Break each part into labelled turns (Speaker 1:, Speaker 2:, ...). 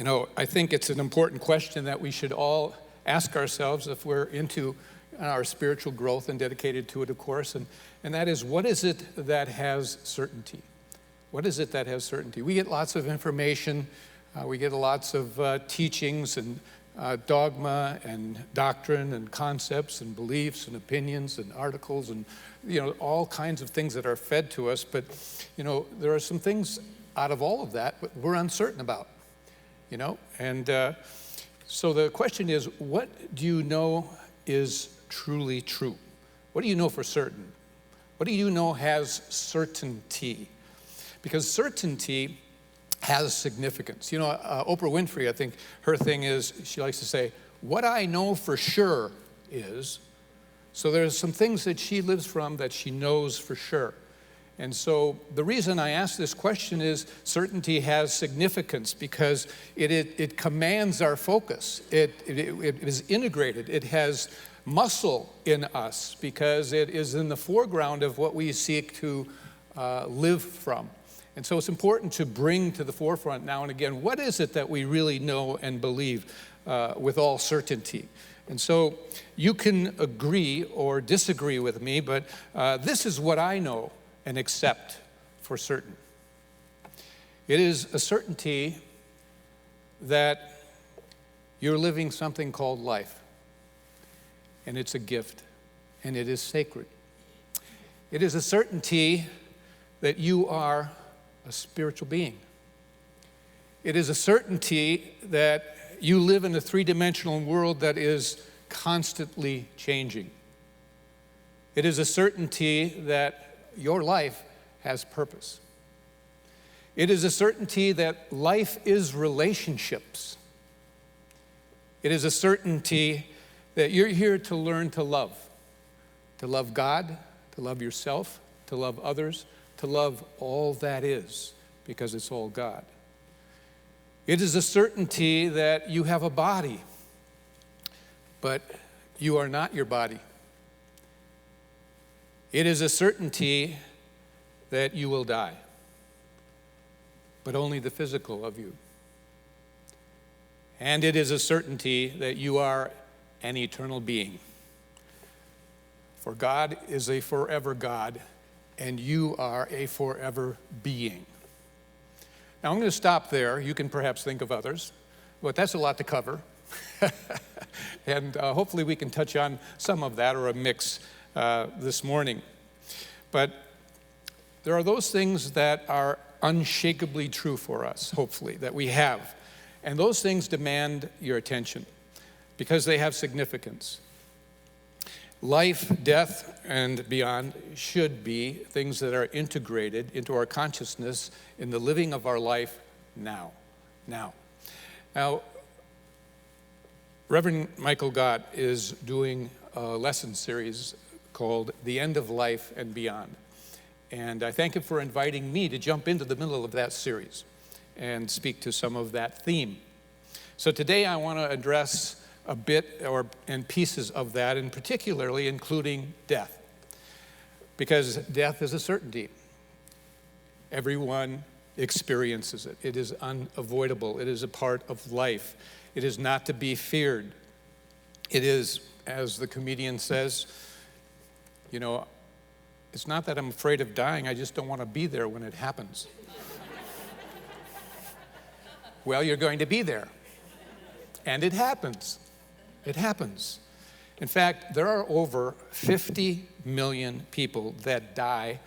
Speaker 1: I think it's an important question that we should all ask ourselves if we're into our spiritual growth and dedicated to it, of course, and that is, what is it that has certainty? What is it that has certainty? We get lots of information, we get lots of teachings and dogma and doctrine and concepts and beliefs and opinions and articles and, all kinds of things that are fed to us, but, there are some things out of all of that we're uncertain about. And so the question is, what do you know is truly true? What do you know for certain? What do you know has certainty? Because certainty has significance. Oprah Winfrey, I think her thing is, she likes to say, what I know for sure is, so there's some things that she lives from that she knows for sure. And so the reason I ask this question is certainty has significance because it commands our focus. It is integrated. It has muscle in us because it is in the foreground of what we seek to live from. And so it's important to bring to the forefront now and again, what is it that we really know and believe with all certainty? And so you can agree or disagree with me, but this is what I know and accept for certain. It is a certainty that you're living something called life, and it's a gift, and it is sacred. It is a certainty that you are a spiritual being. It is a certainty that you live in a three-dimensional world that is constantly changing. It is a certainty that your life has purpose. It is a certainty that life is relationships. It is a certainty that you're here to learn to love God, to love yourself, to love others, to love all that is, because it's all God. It is a certainty that you have a body, but you are not your body. It is a certainty that you will die, but only the physical of you. And it is a certainty that you are an eternal being. For God is a forever God, and you are a forever being. Now, I'm going to stop there. You can perhaps think of others, but that's a lot to cover. And hopefully we can touch on some of that or a mix this morning. But there are those things that are unshakably true for us, hopefully, that we have. And those things demand your attention because they have significance. Life, death, and beyond should be things that are integrated into our consciousness in the living of our life now. Now, Reverend Michael Gott is doing a lesson series called The End of Life and Beyond. And I thank him for inviting me to jump into the middle of that series and speak to some of that theme. So today I want to address a bit and pieces of that, and particularly including death. Because death is a certainty. Everyone experiences it. It is unavoidable. It is a part of life. It is not to be feared. It is, as the comedian says, it's not that I'm afraid of dying, I just don't want to be there when it happens. Well, you're going to be there. And it happens. It happens. In fact, there are over 50 million people that die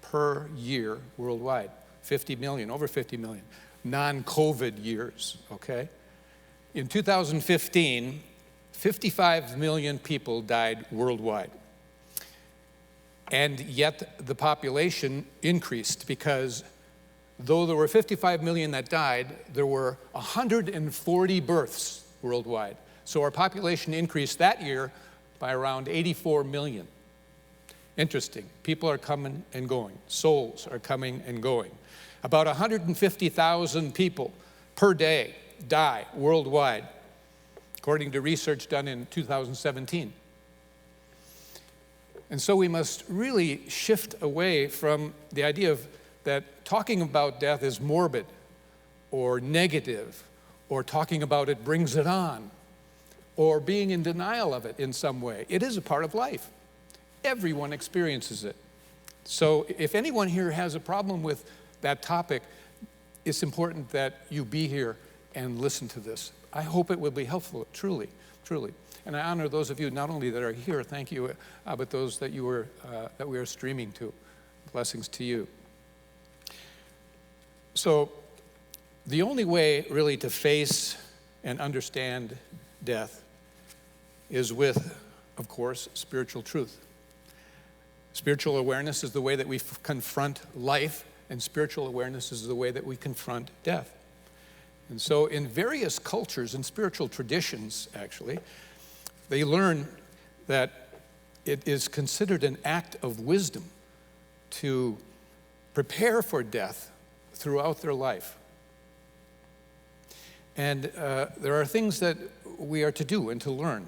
Speaker 1: per year worldwide. 50 million, over 50 million. Non-COVID years, okay? In 2015, 55 million people died worldwide. And yet the population increased because though there were 55 million that died, there were 140 births worldwide. So our population increased that year by around 84 million. Interesting. People are coming and going. Souls are coming and going. About 150,000 people per day die worldwide, according to research done in 2017. And so we must really shift away from the idea of that talking about death is morbid or negative or talking about it brings it on, or being in denial of it in some way. It is a part of life. Everyone experiences it. So if anyone here has a problem with that topic, it's important that you be here and listen to this. I hope it will be helpful, truly, truly. And I honor those of you not only that are here, thank you, but those that that we are streaming to. Blessings to you. So the only way really to face and understand death is with, of course, spiritual truth. Spiritual awareness is the way that we confront life, and spiritual awareness is the way that we confront death. And so in various cultures and spiritual traditions, actually, they learn that it is considered an act of wisdom to prepare for death throughout their life. And there are things that we are to do and to learn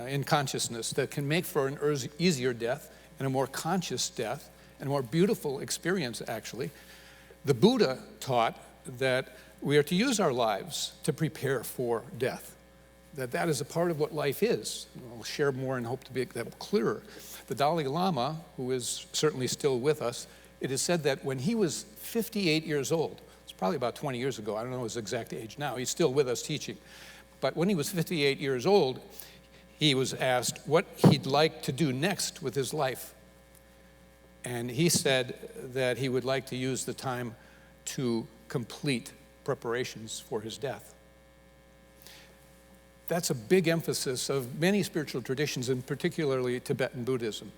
Speaker 1: in consciousness that can make for an easier death and a more conscious death and a more beautiful experience, actually. The Buddha taught that we are to use our lives to prepare for death, that is a part of what life is. I'll share more and hope to make that clearer. The Dalai Lama, who is certainly still with us, it is said that when he was 58 years old, it's probably about 20 years ago, I don't know his exact age now, he's still with us teaching, but when he was 58 years old, he was asked what he'd like to do next with his life. And he said that he would like to use the time to complete preparations for his death. That's a big emphasis of many spiritual traditions, and particularly Tibetan Buddhism.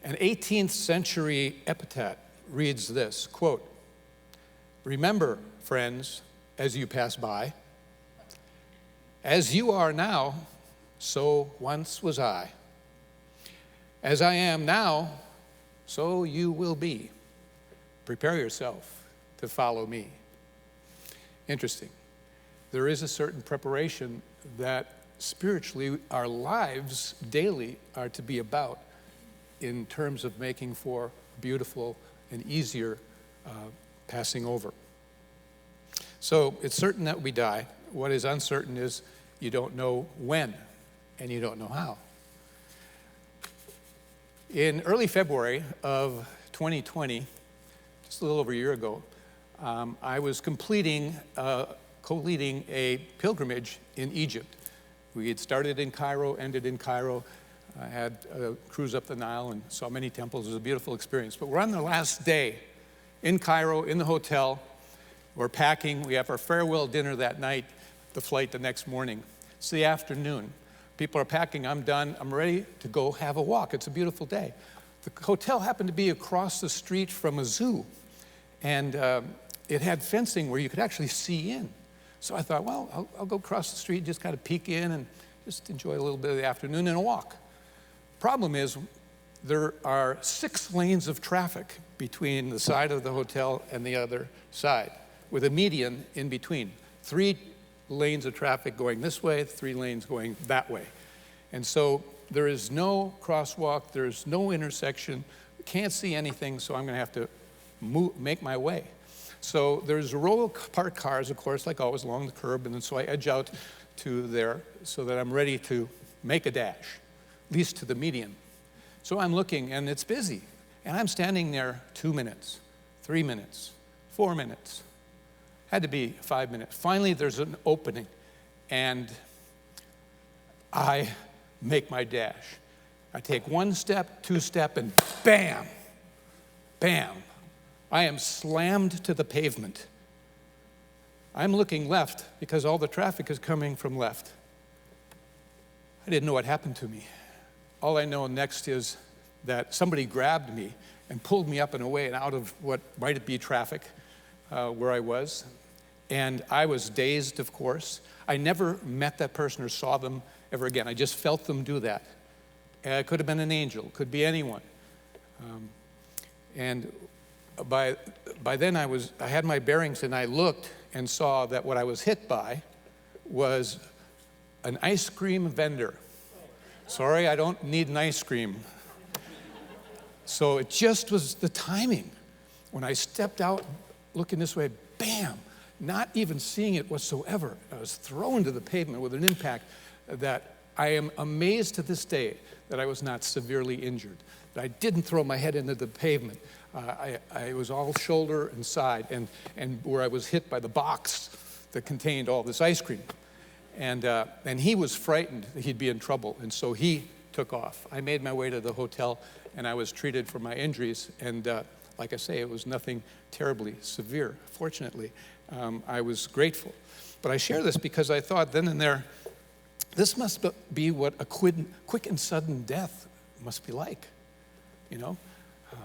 Speaker 1: An 18th century epitaph reads this, quote, "Remember, friends, as you pass by, as you are now, so once was I. As I am now, so you will be. Prepare yourself to follow me." Interesting. There is a certain preparation that spiritually our lives daily are to be about in terms of making for beautiful and easier passing over. So it's certain that we die. What is uncertain is you don't know when and you don't know how. In early February of 2020, just a little over a year ago, I was co-leading a pilgrimage in Egypt. We had started in Cairo, ended in Cairo. I had a cruise up the Nile and saw many temples. It was a beautiful experience. But we're on the last day in Cairo, in the hotel. We're packing. We have our farewell dinner that night, the flight the next morning. It's the afternoon. People are packing. I'm done. I'm ready to go have a walk. It's a beautiful day. The hotel happened to be across the street from a zoo. And it had fencing where you could actually see in. So I thought, well, I'll go across the street, just kind of peek in and just enjoy a little bit of the afternoon and a walk. Problem is, there are 6 lanes of traffic between the side of the hotel and the other side, with a median in between. 3 lanes of traffic going this way, 3 lanes going that way. And so there is no crosswalk, there's no intersection, can't see anything, so I'm gonna have to make my way. So there's a row of parked cars, of course, like always, along the curb, and then so I edge out to there so that I'm ready to make a dash, at least to the median. So I'm looking, and it's busy, and I'm standing there 2 minutes, 3 minutes, 4 minutes. Had to be 5 minutes. Finally, there's an opening, and I make my dash. I take 1 step, 2 steps, and bam, bam. I am slammed to the pavement. I'm looking left because all the traffic is coming from left. I didn't know what happened to me. All I know next is that somebody grabbed me and pulled me up and away and out of what might be traffic where I was. And I was dazed, of course. I never met that person or saw them ever again. I just felt them do that. It could have been an angel, could be anyone. And by then I had my bearings, and I looked and saw that what I was hit by was an ice cream vendor. Sorry, I don't need an ice cream. So it just was the timing. When I stepped out looking this way, bam, not even seeing it whatsoever. I was thrown to the pavement with an impact that I am amazed to this day that I was not severely injured, that I didn't throw my head into the pavement. I was all shoulder and side, and where I was hit by the box that contained all this ice cream. And he was frightened that he'd be in trouble, and so he took off. I made my way to the hotel, and I was treated for my injuries, and like I say, it was nothing terribly severe, fortunately. I was grateful. But I share this because I thought then and there, this must be what a quick and sudden death must be like, you know?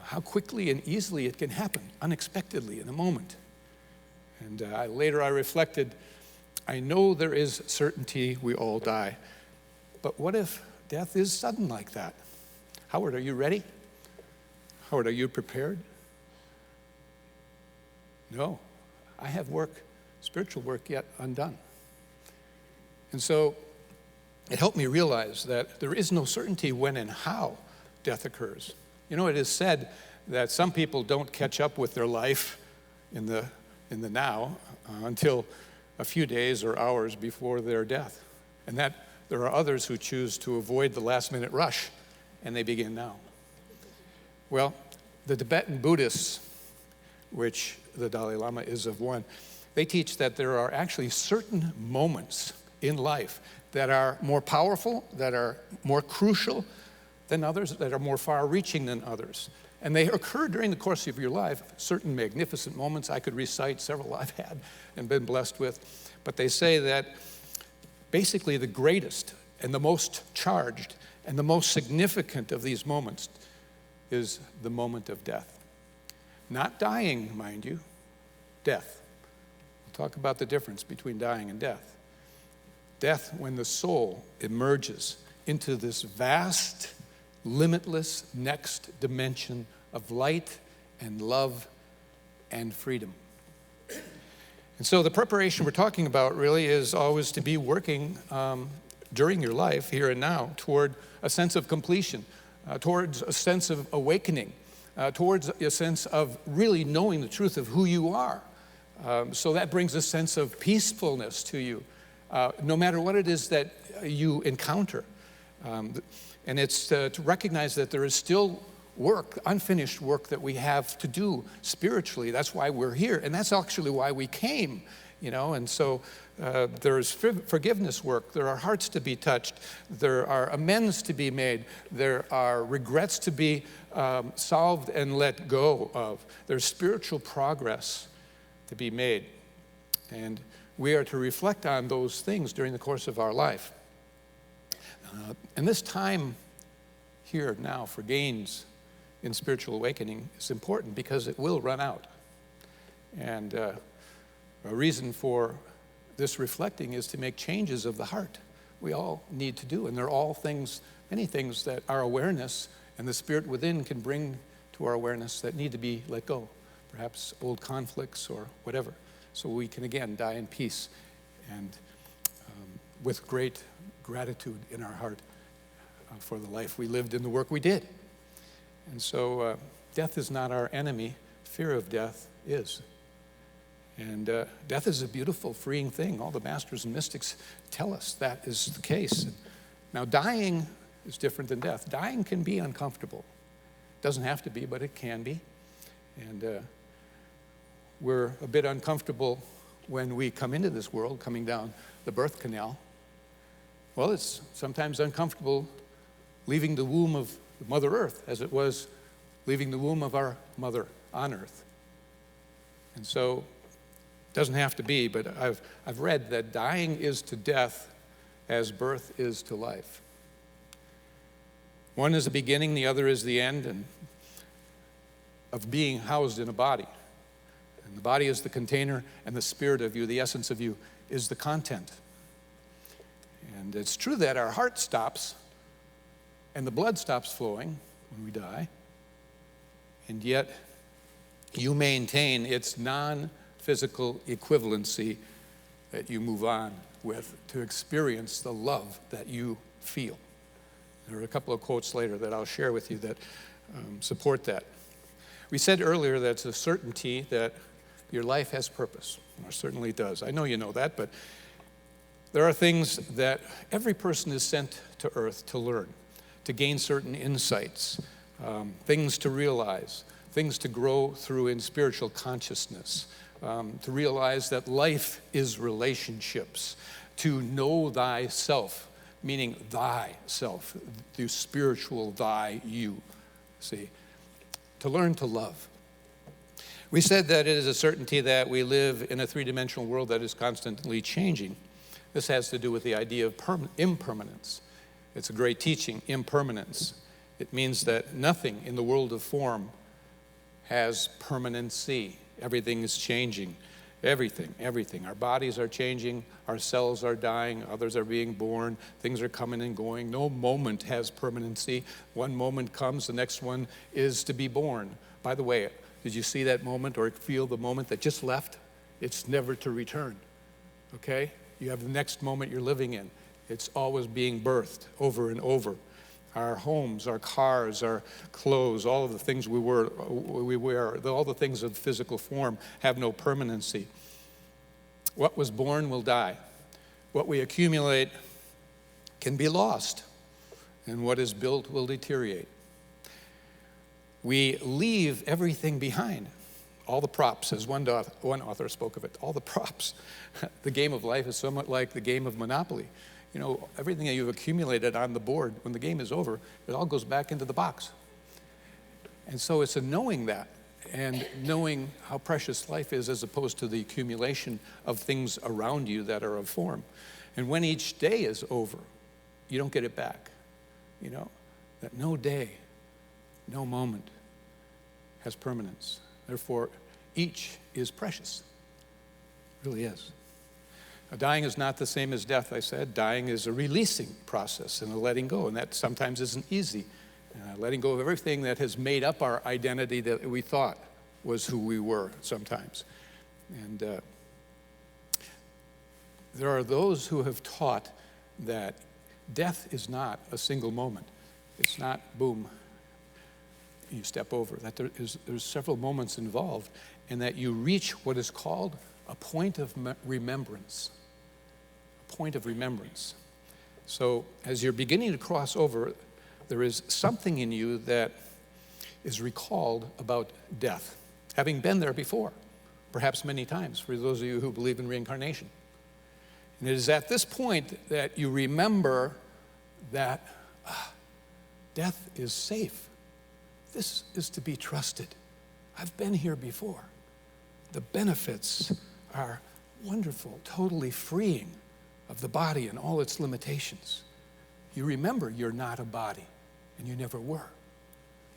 Speaker 1: How quickly and easily it can happen, unexpectedly, in a moment. And later I reflected, I know there is certainty we all die, but what if death is sudden like that? Howard, are you ready? Howard, are you prepared? No, I have work, spiritual work yet undone. And so it helped me realize that there is no certainty when and how death occurs. You know, it is said that some people don't catch up with their life in the now until a few days or hours before their death. And that there are others who choose to avoid the last-minute rush, and they begin now. Well, the Tibetan Buddhists, which the Dalai Lama is of one, they teach that there are actually certain moments in life that are more powerful, that are more crucial than others, that are more far-reaching than others. And they occur during the course of your life, certain magnificent moments. I could recite several I've had and been blessed with. But they say that basically the greatest and the most charged and the most significant of these moments is the moment of death. Not dying, mind you, death. We'll talk about the difference between dying and death. Death when the soul emerges into this vast, limitless next dimension of light and love and freedom. And so the preparation we're talking about really is always to be working during your life, here and now, toward a sense of completion, towards a sense of awakening, towards a sense of really knowing the truth of who you are. So that brings a sense of peacefulness to you, no matter what it is that you encounter. And it's to recognize that there is still work, unfinished work that we have to do spiritually. That's why we're here, and that's actually why we came, you know. And so there's forgiveness work. There are hearts to be touched. There are amends to be made. There are regrets to be solved and let go of. There's spiritual progress to be made. And we are to reflect on those things during the course of our life. And this time here now for gains in spiritual awakening is important because it will run out. And a reason for this reflecting is to make changes of the heart. We all need to do, and they're all things, many things that our awareness and the spirit within can bring to our awareness that need to be let go, perhaps old conflicts or whatever, so we can again die in peace and with great gratitude in our heart for the life we lived and the work we did. And so death is not our enemy. Fear of death is. And death is a beautiful, freeing thing. All the masters and mystics tell us that is the case. Now, dying is different than death. Dying can be uncomfortable. It doesn't have to be, but it can be. And we're a bit uncomfortable when we come into this world, coming down the birth canal. Well, it's sometimes uncomfortable leaving the womb of Mother Earth as it was leaving the womb of our mother on earth. And so it doesn't have to be, but I've read that dying is to death as birth is to life. One is the beginning, the other is the end, and of being housed in a body. And the body is the container, and the spirit of you, the essence of you, is the content. And it's true that our heart stops and the blood stops flowing when we die, and yet you maintain its non-physical equivalency that you move on with to experience the love that you feel. There are a couple of quotes later that I'll share with you that support that. We said earlier that it's a certainty that Your life has purpose. Or certainly does. I know you know that, but there are things that every person is sent to earth to learn, to gain certain insights, things to realize, things to grow through in spiritual consciousness, to realize that life is relationships, to know thyself, meaning thyself, the spiritual thy you, see, to learn to love. We said that it is a certainty that we live in a three-dimensional world that is constantly changing. This has to do with the idea of impermanence. It's a great teaching, impermanence. It means that nothing in the world of form has permanency. Everything is changing. Everything. Our bodies are changing. Our cells are dying. Others are being born. Things are coming and going. No moment has permanency. One moment comes, the next one is to be born. By the way, did you see that moment or feel the moment that just left? It's never to return, okay? You have the next moment you're living in. It's always being birthed over and over. Our homes, our cars, our clothes, all of the things we wear, all the things of physical form have no permanency. What was born will die. What we accumulate can be lost, and what is built will deteriorate. We leave everything behind. All the props, as one author spoke of it, all the props. The game of life is somewhat like the game of Monopoly. You know, everything that you've accumulated on the board, when the game is over, it all goes back into the box. And so it's a knowing that, and knowing how precious life is as opposed to the accumulation of things around you that are of form. And when each day is over, you don't get it back. You know, that no day, no moment has permanence. Therefore, each is precious. It really is. Now, dying is not the same as death, I said. Dying is a releasing process and a letting go, and that sometimes isn't easy. Letting go of everything that has made up our identity that we thought was who we were sometimes. And there are those who have taught that death is not a single moment. It's not, boom, you step over, that there's several moments involved, and that you reach what is called a point of remembrance. A point of remembrance. So as you're beginning to cross over, there is something in you that is recalled about death, having been there before, perhaps many times, for those of you who believe in reincarnation. And it is at this point that you remember that death is safe. This is to be trusted. I've been here before. The benefits are wonderful, totally freeing of the body and all its limitations. You remember you're not a body, and you never were.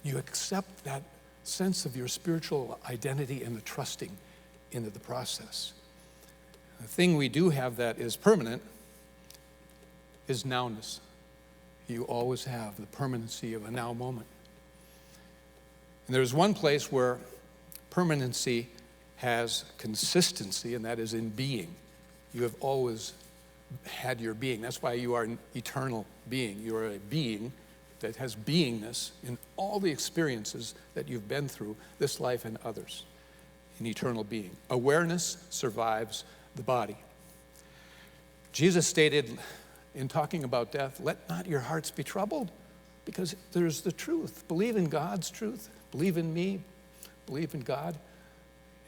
Speaker 1: You accept that sense of your spiritual identity and the trusting into the process. The thing we do have that is permanent is nowness. You always have the permanency of a now moment. And there's one place where permanency has consistency, and that is in being. You have always had your being. That's why you are an eternal being. You are a being that has beingness in all the experiences that you've been through, this life and others, an eternal being. Awareness survives the body. Jesus stated in talking about death, let not your hearts be troubled, because there's the truth. Believe in God's truth. Believe in me. Believe in God.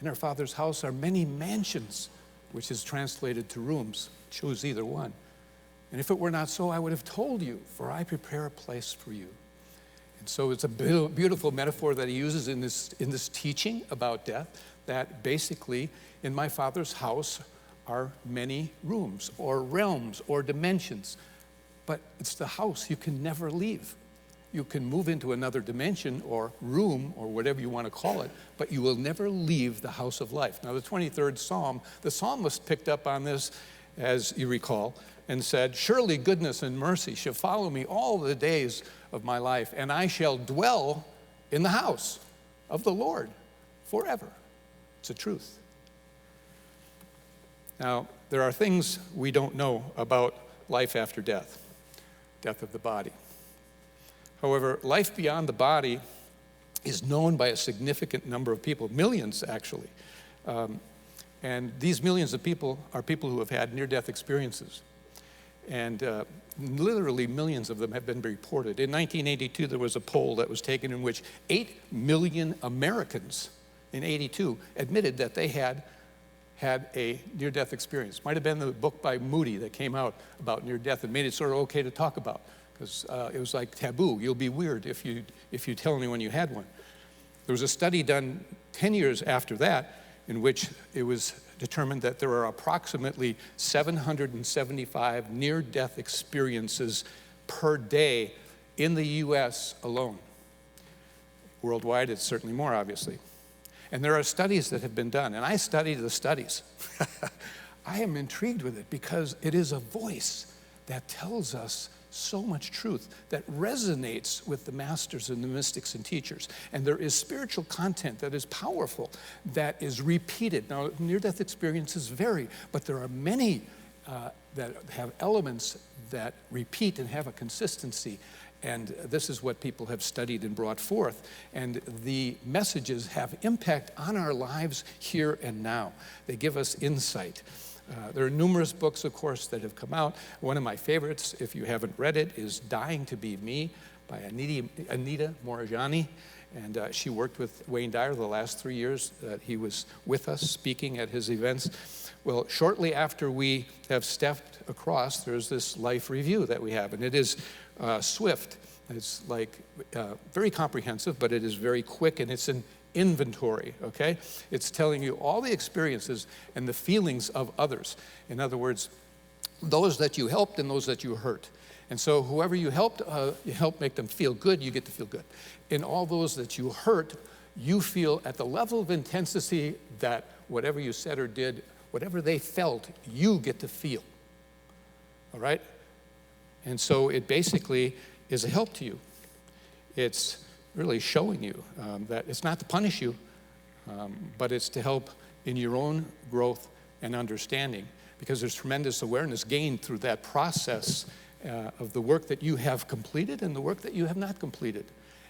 Speaker 1: In our Father's house are many mansions, which is translated to rooms. Choose either one. And if it were not so, I would have told you, for I prepare a place for you. And so it's a beautiful metaphor that he uses in this teaching about death, that basically in my Father's house are many rooms or realms or dimensions. But it's the house you can never leave. You can move into another dimension or room or whatever you want to call it, but you will never leave the house of life. Now, the 23rd Psalm, the psalmist picked up on this, as you recall, and said, surely goodness and mercy shall follow me all the days of my life, and I shall dwell in the house of the Lord forever. It's a truth. Now, there are things we don't know about life after death, death of the body. However, life beyond the body is known by a significant number of people, millions actually. And these millions of people are people who have had near-death experiences. And literally millions of them have been reported. In 1982, there was a poll that was taken in which 8 million Americans in 82 admitted that they had a near-death experience. Might have been the book by Moody that came out about near-death and made it sort of okay to talk about, because it was like taboo. You'll be weird if you tell anyone you had one. There was a study done 10 years after that in which it was determined that there are approximately 775 near-death experiences per day in the US alone. Worldwide, it's certainly more, obviously. And there are studies that have been done, and I studied the studies. I am intrigued with it because it is a voice that tells us so much truth that resonates with the masters and the mystics and teachers. And there is spiritual content that is powerful, that is repeated. Now, near-death experiences vary, but there are many that have elements that repeat and have a consistency. And this is what people have studied and brought forth. And the messages have impact on our lives here and now. They give us insight. There are numerous books, of course, that have come out. One of my favorites, if you haven't read it, is Dying to Be Me by Anita Moorjani. And she worked with Wayne Dyer the last 3 years that he was with us speaking at his events. Well, shortly after we have stepped across, there's this life review that we have, and it is swift. It's like very comprehensive, but it is very quick, and it's an inventory, okay? It's telling you all the experiences and the feelings of others. In other words, those that you helped and those that you hurt. And so whoever you help make them feel good, you get to feel good. In all those that you hurt, you feel at the level of intensity that whatever you said or did, whatever they felt, you get to feel, all right? And so it basically is a help to you. It's really showing you that it's not to punish you, but it's to help in your own growth and understanding, because there's tremendous awareness gained through that process of the work that you have completed and the work that you have not completed.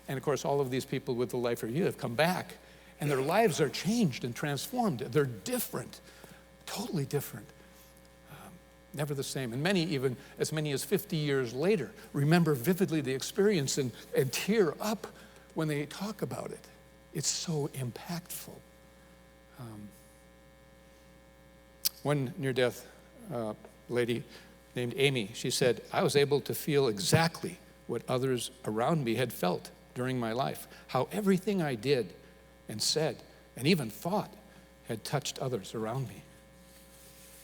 Speaker 1: And of course, all of these people with the life review have come back, and their lives are changed and transformed. They're different, totally different. Never the same. And many, even as many as 50 years later, remember vividly the experience and tear up when they talk about it. It's so impactful. One near-death lady named Amy, she said, I was able to feel exactly what others around me had felt during my life, how everything I did and said and even thought had touched others around me.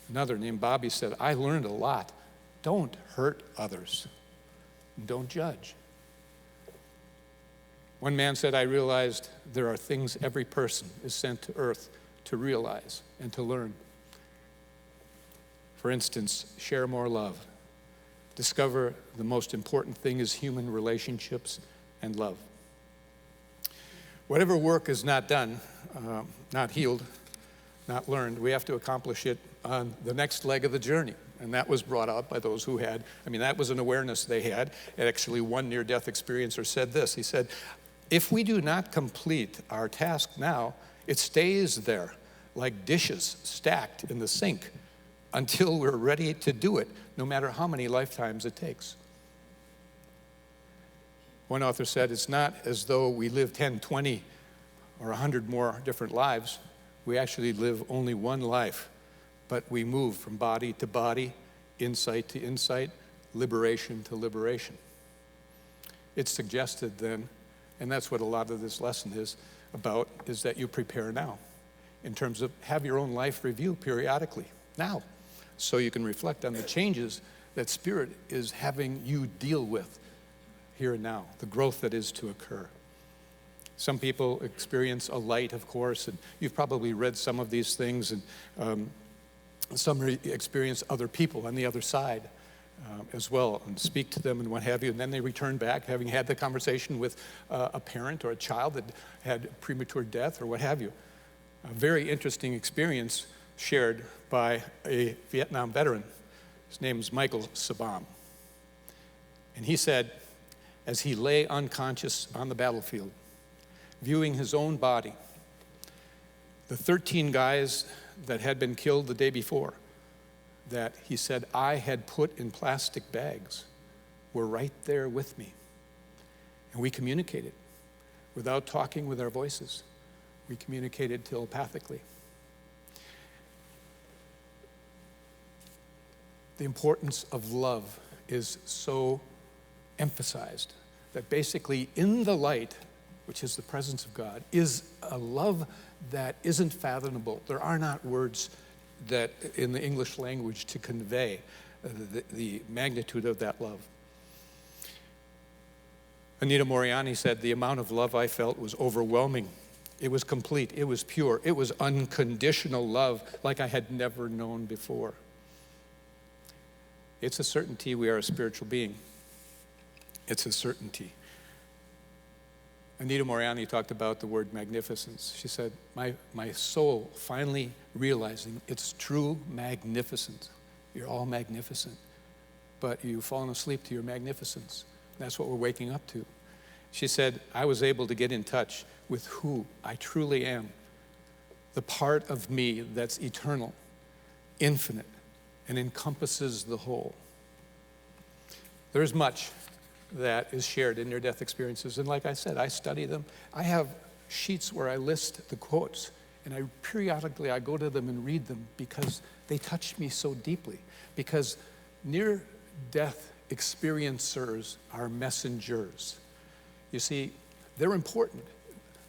Speaker 1: Another named Bobby said, I learned a lot. Don't hurt others. Don't judge. One man said, I realized there are things every person is sent to earth to realize and to learn. For instance, share more love. Discover the most important thing is human relationships and love. Whatever work is not done, not healed, not learned, we have to accomplish it on the next leg of the journey. And that was brought up by those who had, that was an awareness they had. And actually, one near-death experiencer said this. He said, if we do not complete our task now, it stays there like dishes stacked in the sink until we're ready to do it, no matter how many lifetimes it takes. One author said, it's not as though we live 10, 20, or 100 more different lives. We actually live only one life, but we move from body to body, insight to insight, liberation to liberation. It's suggested then, and that's what a lot of this lesson is about, is that you prepare now in terms of have your own life review periodically, now, so you can reflect on the changes that Spirit is having you deal with here and now, the growth that is to occur. Some people experience a light, of course, and you've probably read some of these things, and some experience other people on the other side as well, and speak to them and what have you, and then they return back having had the conversation with a parent or a child that had premature death or what have you. A very interesting experience shared by a Vietnam veteran. His name is Michael Sabam. And he said, as he lay unconscious on the battlefield, viewing his own body, The 13 guys that had been killed the day before, that he said I had put in plastic bags, were right there with me. And we communicated without talking with our voices. We communicated telepathically. The importance of love is so emphasized that basically in the light, which is the presence of God, is a love that isn't fathomable. There are not words that in the English language to convey the magnitude of that love. Anita Moriani said, the amount of love I felt was overwhelming. It was complete, it was pure, it was unconditional love like I had never known before. It's a certainty we are a spiritual being. It's a certainty. Anita Moriani talked about the word magnificence. She said, my soul finally realizing it's true magnificence. You're all magnificent, but you've fallen asleep to your magnificence. That's what we're waking up to. She said, I was able to get in touch with who I truly am, the part of me that's eternal, infinite, and encompasses the whole. There's much that is shared in near-death experiences, and like I said, I study them. I have sheets where I list the quotes, and periodically I go to them and read them because they touch me so deeply, because near-death experiencers are messengers. You see, they're important.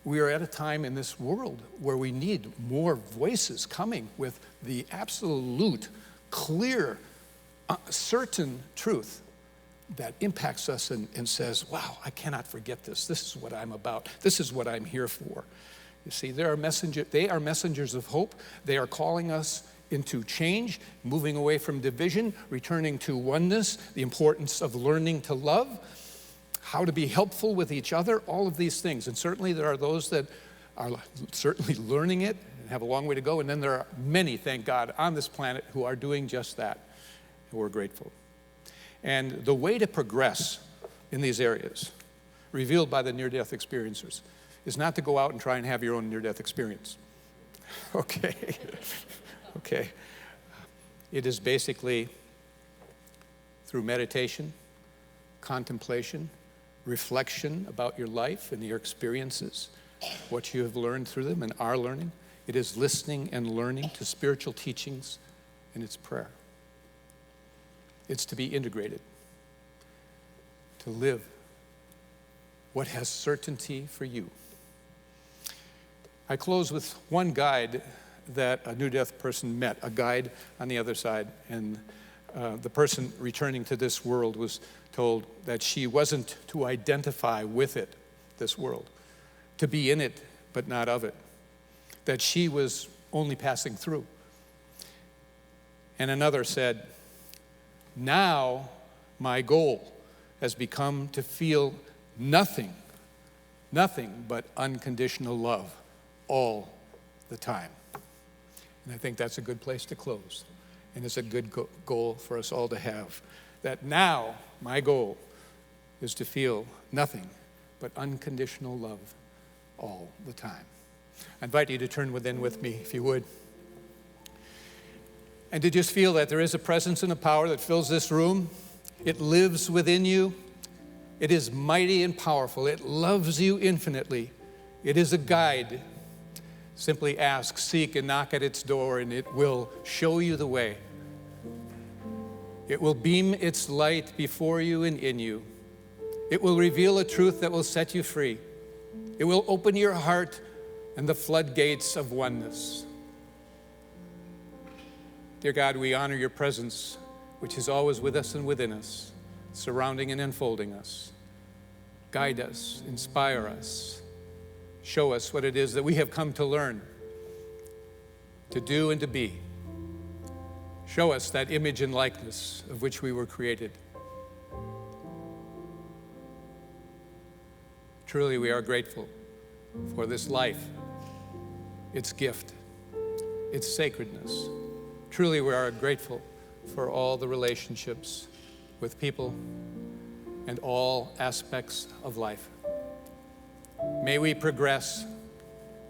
Speaker 1: We are at a time in this world where we need more voices coming with the absolute, clear, certain truth that impacts us and says, wow, I cannot forget this. This is what I'm about. This is what I'm here for. You see, they are messengers of hope. They are calling us into change, moving away from division, returning to oneness, the importance of learning to love, how to be helpful with each other, all of these things. And certainly there are those that are certainly learning it and have a long way to go. And then there are many, thank God, on this planet who are doing just that. And we're grateful. And the way to progress in these areas, revealed by the near-death experiencers, is not to go out and try and have your own near-death experience. Okay. Okay. It is basically through meditation, contemplation, reflection about your life and your experiences, what you have learned through them and are learning. It is listening and learning to spiritual teachings, and it's prayer. It's to be integrated, to live what has certainty for you. I close with one guide that a near-death person met, a guide on the other side, and the person returning to this world was told that she wasn't to identify with it, this world, to be in it but not of it, that she was only passing through. And another said, now my goal has become to feel nothing but unconditional love all the time. And I think that's a good place to close. And it's a good goal for us all to have. That now my goal is to feel nothing but unconditional love all the time. I invite you to turn within with me, if you would. And to just feel that there is a presence and a power that fills this room. It lives within you. It is mighty and powerful. It loves you infinitely. It is a guide. Simply ask, seek, and knock at its door, and it will show you the way. It will beam its light before you and in you. It will reveal a truth that will set you free. It will open your heart and the floodgates of oneness. Dear God, we honor your presence, which is always with us and within us, surrounding and enfolding us. Guide us, inspire us, show us what it is that we have come to learn, to do and to be. Show us that image and likeness of which we were created. Truly, we are grateful for this life, its gift, its sacredness. Truly, we are grateful for all the relationships with people and all aspects of life. May we progress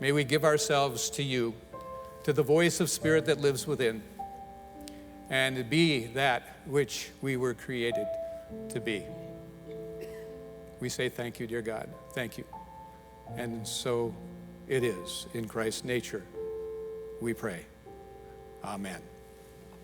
Speaker 1: May we give ourselves to you, to the voice of Spirit that lives within, and be that which we were created to be. We say thank you, dear God. Thank you. And so it is. In Christ's nature, we pray. Amen.